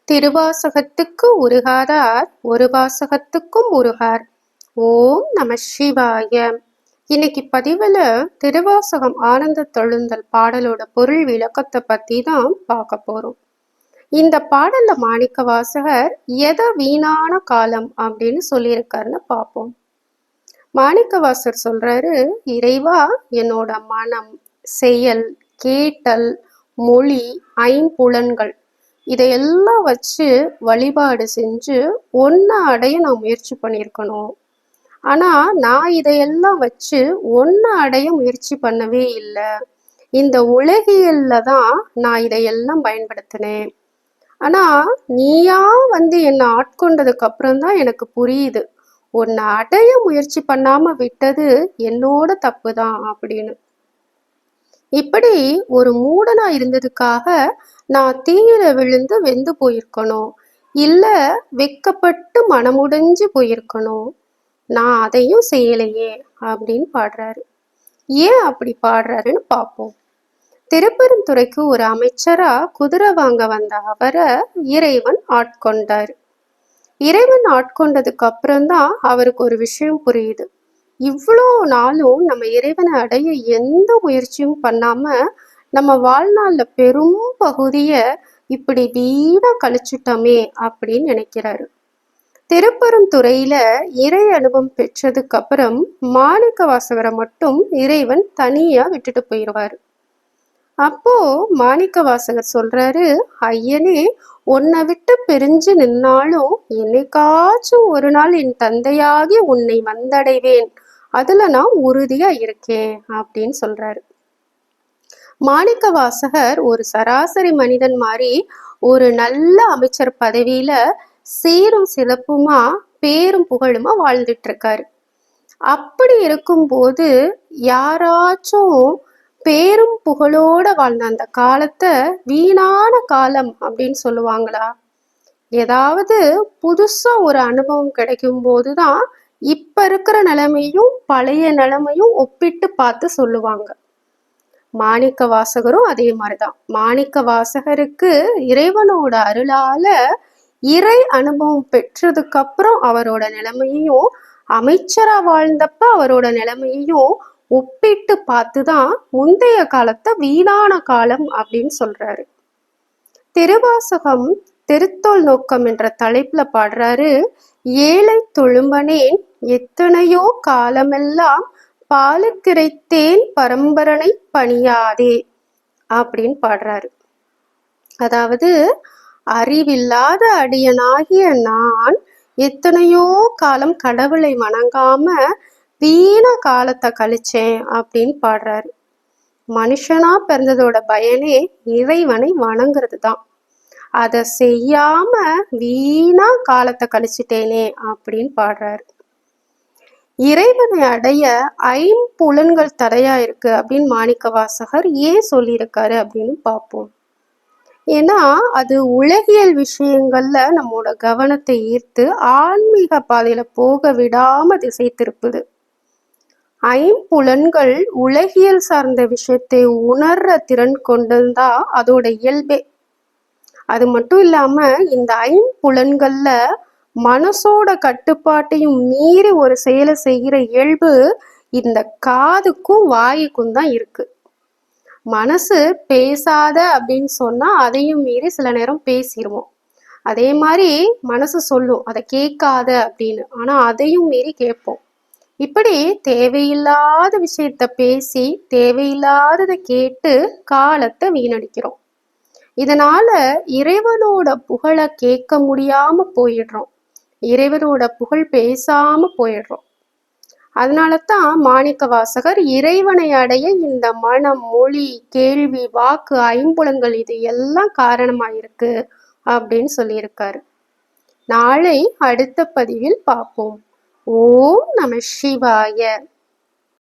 திருவாசகத்துக்கு உருகாதார் ஒரு வாசகத்துக்கும் உருகார். ஓம் நம சிவாய. இன்னைக்கு பதிவுல திருவாசகம் ஆனந்த தொழுந்தல் பாடலோட பொருள் விளக்கத்தை பத்தி தான் பார்க்க போறோம். இந்த பாடல்ல மாணிக்க வாசகர் எதை வீணான காலம் அப்படின்னு சொல்லியிருக்காருன்னு பார்ப்போம். மாணிக்க வாசகர் சொல்றாரு, இறைவா, என்னோட மனம், செயல், கேட்டல், மொழி, ஐம்புலன்கள் இதையெல்லாம் வச்சு வழிபாடு செஞ்சு ஒன்றை அடைய நான் முயற்சி பண்ணியிருக்கணும். ஆனால் நான் இதையெல்லாம் வச்சு ஒன்றை அடைய முயற்சி பண்ணவே இல்லை. இந்த உலகியல்ல தான் நான் இதையெல்லாம் பயன்படுத்தினேன். ஆனால் நீயா என்னை ஆட்கொண்டதுக்கு அப்புறம்தான் எனக்கு புரியுது, உன்னை அடைய முயற்சி பண்ணாம விட்டது என்னோட தப்பு தான் அப்படின்னு. இப்படி ஒரு மூடனா இருந்ததுக்காக நான் தீயில விழுந்து வெந்து போயிருக்கணும், இல்ல வெக்கப்பட்டு மனமுடைஞ்சு போயிருக்கணும். நான் அதையும் செய்யலையே அப்படின்னு பாடுறாரு. ஏன் அப்படி பாடுறாருன்னு பார்ப்போம். திருப்பெருந்துறைக்கு ஒரு அமைச்சரா குதிரை வாங்க வந்த அவரை இறைவன் ஆட்கொண்டார். இறைவன் ஆட்கொண்டதுக்கு அப்புறம்தான் அவருக்கு ஒரு விஷயம் புரியுது. இவ்வளோ நாளும் நம்ம இறைவனை அடைய எந்த முயற்சியும் பண்ணாம நம்ம வாழ்நாள்ல பெரும் பகுதிய இப்படி வீணா கழிச்சுட்டோமே அப்படின்னு நினைக்கிறாரு. திருப்பெருந்துறையில இறை அனுபவம் பெற்றதுக்கு அப்புறம் மாணிக்க வாசகரை மட்டும் இறைவன் தனியா விட்டுட்டு போயிடுவாரு. அப்போ மாணிக்க வாசகர் சொல்றாரு, ஐயனே, உன்னை விட்டு பிரிஞ்சு நின்னாலும் என்னைக்காச்சும் ஒரு நாள் என் தந்தையாகி உன்னை வந்தடைவேன், அதுல நான் உறுதியா இருக்கேன் அப்படின்னு சொல்றாரு. மாணிக்க வாசகர் ஒரு சராசரி மனிதன் மாதிரி ஒரு நல்ல அமைச்சர் பதவியில சீரும் சிறப்புமா பேரும் புகழுமா வாழ்ந்துட்டு இருக்காரு. அப்படி இருக்கும்போது யாராச்சும் பேரும் புகழோட வாழ்ந்த அந்த காலத்தை வீணான காலம் அப்படின்னு சொல்லுவாங்களா? ஏதாவது புதுசா ஒரு அனுபவம் கிடைக்கும் போதுதான் இப்ப இருக்கிற நிலைமையும் பழைய நிலைமையும் ஒப்பிட்டு பார்த்து சொல்லுவாங்க. மாணிக்க வாசகரும் அதே மாதிரிதான். மாணிக்க வாசகருக்கு இறைவனோட அருளால இறை அனுபவம் பெற்றதுக்கு அப்புறம் அவரோட நிலைமையையும் அமைச்சரா வாழ்ந்தப்ப அவரோட நிலைமையையும் ஒப்பிட்டு பார்த்துதான் முந்தைய காலத்தை வீணான காலம் அப்படின்னு சொல்றாரு. திருவாசகம் திருத்தோல் நோக்கம் என்ற தலைப்புல பாடுறாரு, ஏழை தொழும்பனேன் எத்தனையோ காலமெல்லாம் பாலுக்கிரைத்தேன் பரம்பரனை பணியாதே அப்படின்னு பாடுறாரு. அதாவது, அறிவில்லாத அடியனாகிய நான் எத்தனையோ காலம் கடவுளை வணங்காம வீண காலத்தை கழிச்சேன் அப்படின்னு பாடுறாரு. மனுஷனா பிறந்ததோட பயனே இறைவனை வணங்குறது தான். அதை செய்யாம வீணா காலத்தை கழிச்சிட்டேனே அப்படின்னு பாடுறாரு. இறைவனை அடைய ஐம்புலன்கள் தடையா இருக்கு அப்படின்னு மாணிக்க வாசகர் ஏன் சொல்லியிருக்காரு அப்படின்னு பார்ப்போம். ஏன்னா அது உலகியல் விஷயங்கள்ல நம்மோட கவனத்தை ஈர்த்து ஆன்மீக பாதையில போக விடாம திசை திருப்புது. ஐம்புலன்கள் உலகியல் சார்ந்த விஷயத்தை உணர்ற திறன் கொண்டதுதா அதோட இயல்பே. அது மட்டும் இல்லாம இந்த ஐம்புலன்கள்ல மனசோட கட்டுப்பாட்டையும் மீறி ஒரு செயலை செய்கிற இயல்பு இந்த காதுக்கும் வாயுக்கும் தான் இருக்கு. மனசு பேசாத அப்படின்னு சொன்னா அதையும் மீறி சில நேரம் பேசிடுவோம். அதே மாதிரி மனசு சொல்லும் அதை கேட்காத அப்படின்னு, ஆனா அதையும் மீறி கேட்போம். இப்படி தேவையில்லாத விஷயத்த பேசி தேவையில்லாததை கேட்டு காலத்தை வீணடிக்கிறோம். இதனால இறைவனோட புகழை கேட்க முடியாம போயிடுறோம், இறைவனோட புகழ் பேசாம போயிடுறோம். அதனாலதான் மாணிக்க வாசகர் இறைவனை அடைய இந்த மனம், மொழி, கேள்வி, வாக்கு, ஐம்புலன்கள் இது எல்லாம் காரணமாயிருக்கு அப்படின்னு சொல்லியிருக்காரு. நாளை அடுத்த பதிவில் பார்ப்போம். ஓம் நம சிவாய.